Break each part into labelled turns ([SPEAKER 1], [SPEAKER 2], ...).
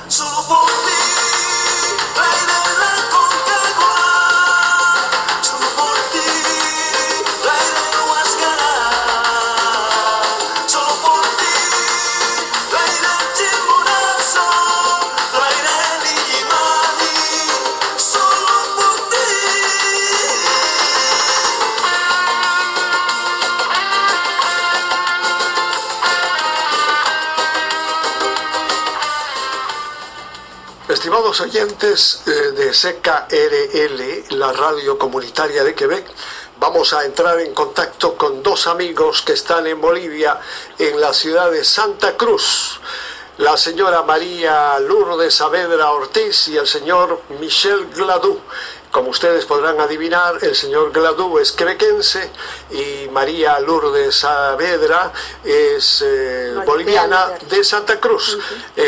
[SPEAKER 1] Solo por ti, reina de la Concagua. Solo por ti, reina de Huáscara. Solo por ti, reina de Chimborazo, reina de Limani. Solo por ti.
[SPEAKER 2] Estimados oyentes de CKRL, la radio comunitaria de Quebec, vamos a entrar en contacto con dos amigos que están en Bolivia, en la ciudad de Santa Cruz. La señora María Lourdes Saavedra Ortiz y el señor Michel Gladue. Como ustedes podrán adivinar, el señor Gladue es quebequense y María Lourdes Saavedra es boliviana de Santa Cruz.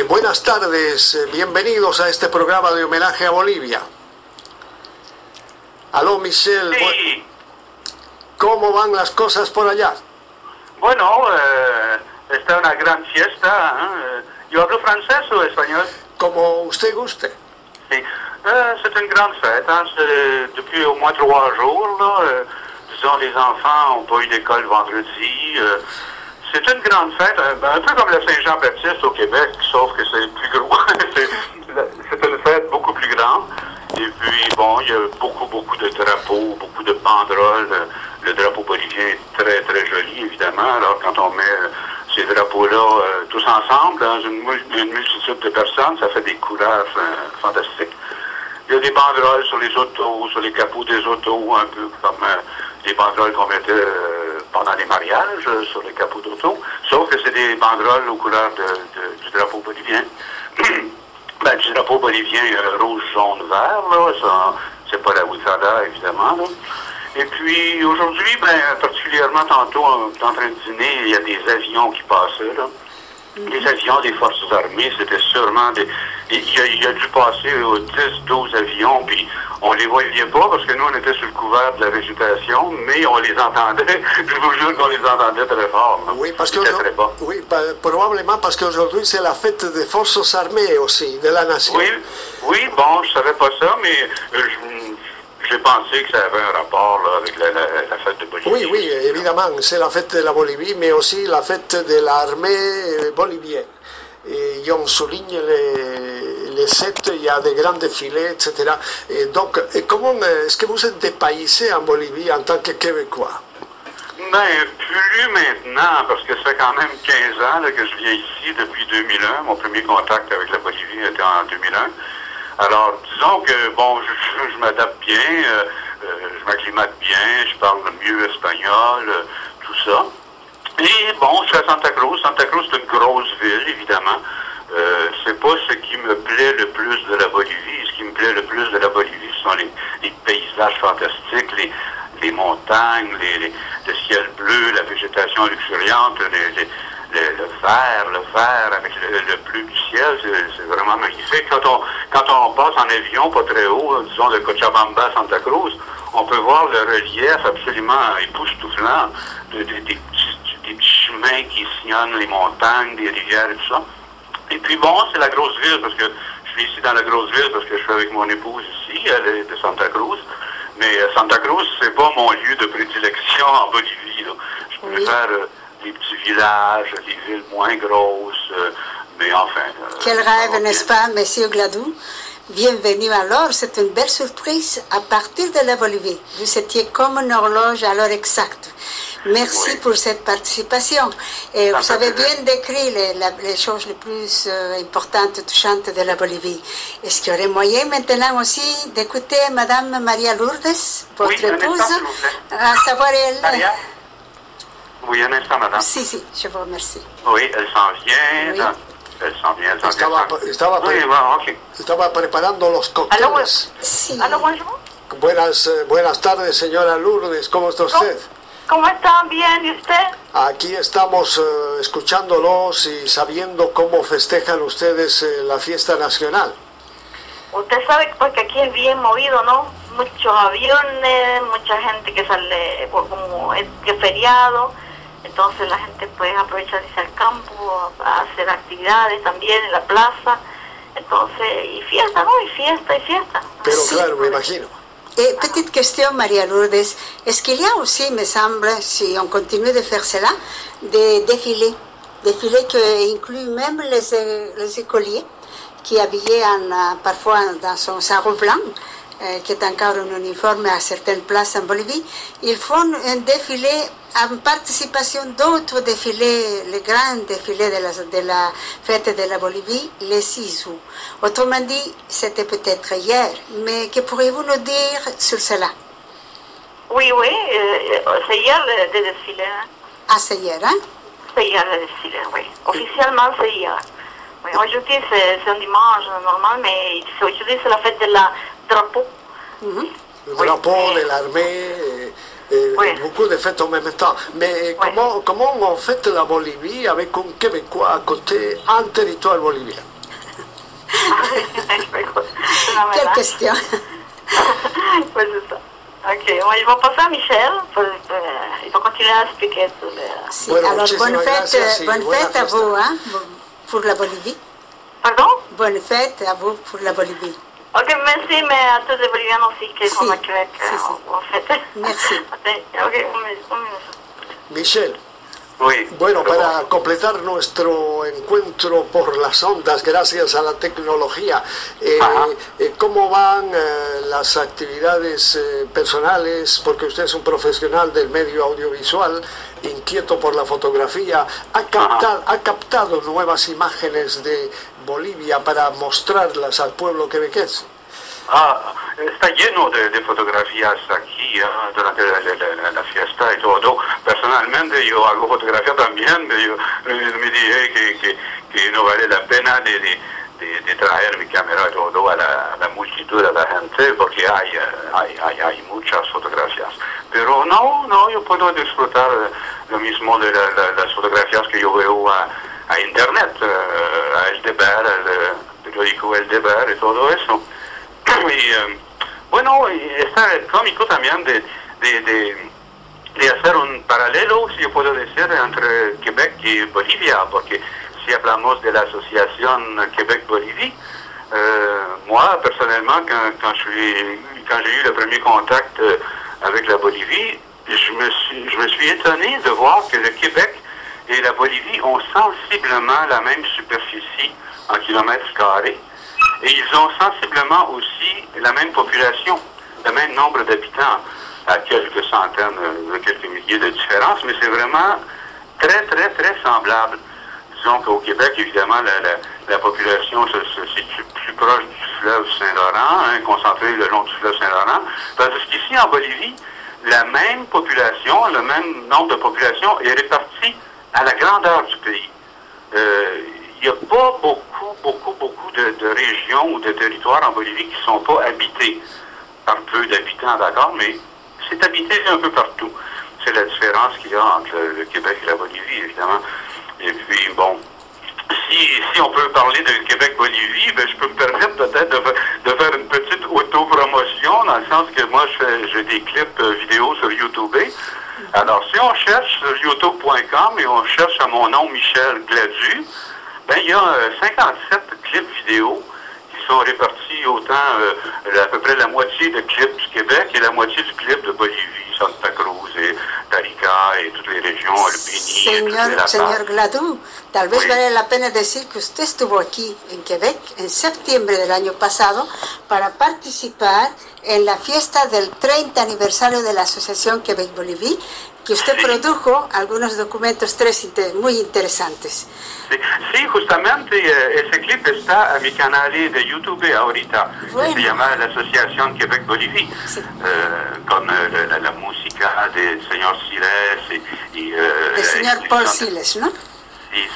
[SPEAKER 2] Buenas tardes, bienvenidos a este programa de homenaje a Bolivia. Aló, Michel,
[SPEAKER 3] Sí.
[SPEAKER 2] ¿cómo van las cosas por allá?
[SPEAKER 3] Bueno, está una gran fiesta. Yo hablo francés o espagnol?
[SPEAKER 2] Como usted guste.
[SPEAKER 3] Sí. C'est une grande fête. Depuis au moins 3 jours. Là, disons, les enfants n'ont pas eu d'école vendredi. C'est une grande fête, un peu comme la Saint-Jean-Baptiste au Québec, sauf que c'est plus gros. C'est une fête beaucoup plus grande. Et puis, bon, il y a beaucoup de drapeaux, beaucoup de banderoles. Le drapeau bolivien est très, très joli, évidemment. Alors, quand on met ces drapeaux-là tous ensemble, dans une multitude de personnes, ça fait des couleurs fantastiques. Il y a des banderoles sur les autos, sur les capots des autos, un peu comme les banderoles qu'on mettait pendant les mariages sur les capots d'auto, sauf que c'est des banderoles aux couleurs du drapeau bolivien. Ben, du drapeau bolivien rouge, jaune, vert, là, ça, c'est pas la Huitada, évidemment, là. Et puis, aujourd'hui, ben, particulièrement tantôt, on est en train de dîner, il y a des avions qui passaient, là. Les avions des forces armées, c'était sûrement des... Il a dû passer 10-12 avions, puis on les voyait pas parce que nous, on était sur le couvert de la végétation, mais on les entendait. Je vous jure qu'on les entendait très fort. Hein.
[SPEAKER 2] Oui, parce que
[SPEAKER 3] très bas.
[SPEAKER 2] oui, probablement parce qu'aujourd'hui c'est la fête des forces armées aussi, de la nation.
[SPEAKER 3] Oui, bon, je savais pas ça, mais j'ai pensé que ça avait un rapport là, avec la fête de Bolivie.
[SPEAKER 2] Oui, évidemment, c'est la fête de la Bolivie, mais aussi la fête de l'armée bolivienne. Et on souligne les fêtes, il y a des grands défilés, etc. Et donc, comment est-ce que vous êtes dépaysé en Bolivie en tant que Québécois?
[SPEAKER 3] Ben, plus maintenant, parce que ça fait quand même 15 ans là, que je viens ici depuis 2001. Mon premier contact avec la Bolivie était en 2001. Alors, disons que, bon, je m'adapte bien, je m'acclimate bien, je parle mieux espagnol, tout ça. Et bon, je suis à Santa Cruz. Santa Cruz, c'est une grosse ville, évidemment. C'est pas ce qui me plaît le plus de la Bolivie. Ce qui me plaît le plus de la Bolivie, ce sont les paysages fantastiques, les montagnes, le ciel bleu, la végétation luxuriante, le vert avec le bleu du ciel, c'est vraiment magnifique. Quand on passe en avion, pas très haut, disons de Cochabamba à Santa Cruz, on peut voir le relief absolument époustouflant, des petits chemins qui sillonnent les montagnes, des rivières et tout ça. Et puis bon, c'est la grosse ville, parce que je suis ici dans la grosse ville, parce que je suis avec mon épouse ici, elle est de Santa Cruz. Mais Santa Cruz, c'est pas mon lieu de prédilection en Bolivie, là. Je préfère les petits villages, les villes moins grosses, mais enfin...
[SPEAKER 4] Quel rêve, n'est-ce pas, Monsieur Gladue? Bienvenue alors, c'est une belle surprise à partir de la Bolivie. Vous étiez comme une horloge à l'heure exacte. Merci pour cette participation. Et vous avez bien décrit les choses les plus importantes, touchantes de la Bolivie. Est-ce qu'il y aurait moyen maintenant aussi d'écouter Madame Maria Lourdes, votre épouse, à savoir elle...
[SPEAKER 3] Maria? Oui, un instant, madame.
[SPEAKER 4] Si, je vous remercie.
[SPEAKER 3] Oui, elle s'en vient.
[SPEAKER 4] Oui.
[SPEAKER 3] Elle s'en vient.
[SPEAKER 2] Estaba preparando los cócteles.
[SPEAKER 4] Sí.
[SPEAKER 5] ¿Aló, bonjour?
[SPEAKER 2] Buenas tardes, señora Lourdes. ¿Cómo está usted?
[SPEAKER 5] ¿Cómo están? ¿Bien? ¿Y usted?
[SPEAKER 2] Aquí estamos escuchándolos y sabiendo cómo festejan ustedes la fiesta nacional.
[SPEAKER 5] Usted sabe porque aquí es bien movido, ¿no? Muchos aviones, mucha gente que sale como es que feriado. Entonces la gente pues aprovecha de irse al campo a hacer actividades también en la plaza Entonces, y fiesta, ¿no? Y fiesta, y fiesta.
[SPEAKER 2] Pero
[SPEAKER 4] Sí.
[SPEAKER 2] claro, me imagino.
[SPEAKER 4] Et petite question, Maria Lourdes, est-ce qu'il y a aussi, me semble, si on continue de faire cela, des défilés qui incluent même les écoliers qui habillés parfois dans son sarrau blanc, qui est encore un uniforme à certaines places en Bolivie, ils font un défilé en participation d'autres défilés, les grands défilés de la fête de la Bolivie, les 6 août. Autrement dit, c'était peut-être hier, mais que pourriez-vous nous dire sur cela?
[SPEAKER 5] Oui, c'est hier le défilé. Hein?
[SPEAKER 4] Ah, c'est hier, hein?
[SPEAKER 5] C'est hier le défilé, oui. Officiellement, c'est hier. Oui, aujourd'hui, c'est un dimanche normal, mais aujourd'hui, c'est la fête de la drapeau.
[SPEAKER 4] Mhm.
[SPEAKER 2] Le drapeau de l'armée,
[SPEAKER 5] Oui.
[SPEAKER 2] beaucoup de fêtes en même temps. Mais comment on fête la Bolivie avec un Québécois à côté, un territoire bolivien?
[SPEAKER 4] Quelle question?
[SPEAKER 5] Oui, c'est ça. Ok, moi, je vais passer à Michel. Il va continuer à expliquer tout le...
[SPEAKER 4] Si,
[SPEAKER 2] Bueno,
[SPEAKER 4] alors,
[SPEAKER 2] muchísimas
[SPEAKER 4] bonne
[SPEAKER 2] gracias y
[SPEAKER 4] fête
[SPEAKER 2] buena
[SPEAKER 4] à
[SPEAKER 2] fiesta.
[SPEAKER 4] vous, hein, pour la Bolivie.
[SPEAKER 5] Pardon?
[SPEAKER 4] Bonne fête à vous pour la Bolivie.
[SPEAKER 5] Ok, merci, mais à tous les Boliviens aussi qui sont à Québec, en fait.
[SPEAKER 4] Merci.
[SPEAKER 5] Ok, un minute.
[SPEAKER 2] Michel,
[SPEAKER 3] Oui.
[SPEAKER 2] bueno,
[SPEAKER 3] pero
[SPEAKER 2] para completar nuestro encuentro por las ondas, gracias a la tecnología,
[SPEAKER 3] Ajá.
[SPEAKER 2] ¿cómo van las actividades personales? Porque usted es un profesional del medio audiovisual, inquieto por la fotografía, ha captado nuevas imágenes de Bolivia para mostrarlas al pueblo quebequense.
[SPEAKER 3] Está lleno de fotografías aquí durante la fiesta y todo. Personalmente yo hago fotografía también, yo me dije que no vale la pena de traer mi cámara y todo a la multitud, a la gente, porque hay muchas fotografías. Pero no, yo puedo disfrutar lo mismo de las fotografías que yo veo a internet, a El Deber, el periódico El Deber y todo eso. Y bueno, está cómico también de hacer un paralelo, si yo puedo decir, entre Québec y Bolivia, porque si hablamos de la asociación Québec-Bolivie, moi, personnellement, quand j'ai eu le premier contact avec la Bolivie, je me suis étonné de voir que le Québec et la Bolivie ont sensiblement la même superficie en kilomètres carrés. Et ils ont sensiblement aussi la même population, le même nombre d'habitants, à quelques centaines, quelques milliers de différence, mais c'est vraiment très semblable. Disons qu'au Québec, évidemment, la population se situe plus proche du fleuve Saint-Laurent, concentrée le long du fleuve Saint-Laurent, tandis qu'ici, en Bolivie, la même population, le même nombre de population est réparti à la grandeur du pays. Il n'y a pas beaucoup de régions ou de territoires en Bolivie qui ne sont pas habités par peu d'habitants, d'accord, mais c'est habité un peu partout. C'est la différence qu'il y a entre le Québec et la Bolivie, évidemment. Et puis, bon, si on peut parler de Québec-Bolivie, ben, je peux me permettre peut-être de faire une petite autopromotion, dans le sens que moi, j'ai des clips vidéo sur YouTube. Alors, si on cherche sur youtube.com et on cherche à mon nom Michel Gladu, ben, il y a 57 clips vidéo qui sont répartis autant, à peu près la moitié de clips du Québec et la moitié du clip de Bolivie, Santa Cruz et Tarija et toutes les régions, Albini,
[SPEAKER 4] Señor Gladu, tal vez
[SPEAKER 3] Oui.
[SPEAKER 4] vale la pena decir que usted estuvo aquí en Quebec en septiembre del año pasado para participar en la fiesta del 30 aniversario de la Asociación Quebec-Bolivie, que usted
[SPEAKER 3] Sí.
[SPEAKER 4] produjo algunos documentos muy interesantes.
[SPEAKER 3] Sí, justamente ese clip está a mi canal de YouTube ahorita.
[SPEAKER 4] Bueno.
[SPEAKER 3] Se llama la Asociación Québec-Bolivie,
[SPEAKER 4] Sí.
[SPEAKER 3] con la música del señor Siles y
[SPEAKER 4] El señor Paul Siles, ¿no?
[SPEAKER 3] Sí.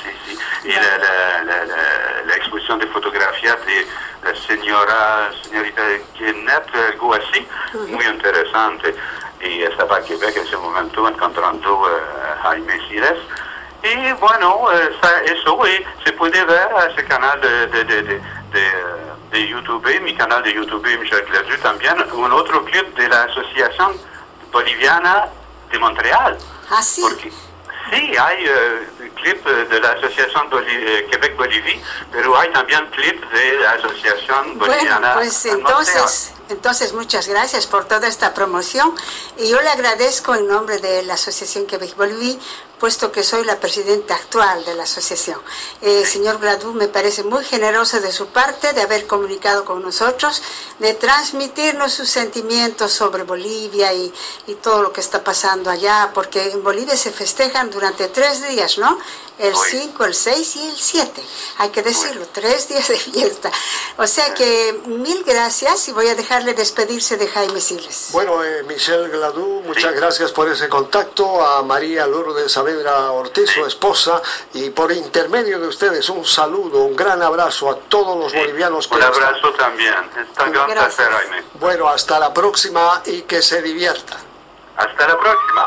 [SPEAKER 3] Y la exposición de fotografía de la señorita Kenneth Gouassi, muy interesante. Y estaba a Québec en ese momento encontrando a Jaime Siles. Y bueno, eso se puede ver a ese canal de YouTube, mi canal de YouTube, Michel Gladu, también un otro clip de la Asociación Boliviana de Montreal.
[SPEAKER 4] Ah, sí.
[SPEAKER 3] Porque, Sí, hay clip de la Asociación Quebec-Bolivie, pero hay también clip de la Asociación Boliviana.
[SPEAKER 4] Bueno, pues
[SPEAKER 3] en Montreal.
[SPEAKER 4] entonces muchas gracias por toda esta promoción y yo le agradezco en nombre de la Asociación Quebec-Bolivie, puesto que soy la presidenta actual de la asociación. Señor Gladue, me parece muy generoso de su parte de haber comunicado con nosotros, de transmitirnos sus sentimientos sobre Bolivia y todo lo que está pasando allá, porque en Bolivia se festejan durante 3 días, ¿no? El 5, el 6 y el 7. Hay que decirlo, 3 días de fiesta. O sea que mil gracias y voy a dejarle despedirse de Jaime Siles.
[SPEAKER 2] Bueno, Michelle Gladue, muchas gracias por ese contacto. A María Lourdes Saavedra Ortiz, su esposa, y por intermedio de ustedes un saludo, un gran abrazo a todos los bolivianos que
[SPEAKER 3] un abrazo también. Está un gran placer, Jaime.
[SPEAKER 2] Bueno, hasta la próxima y que se divierta.
[SPEAKER 3] Hasta la próxima.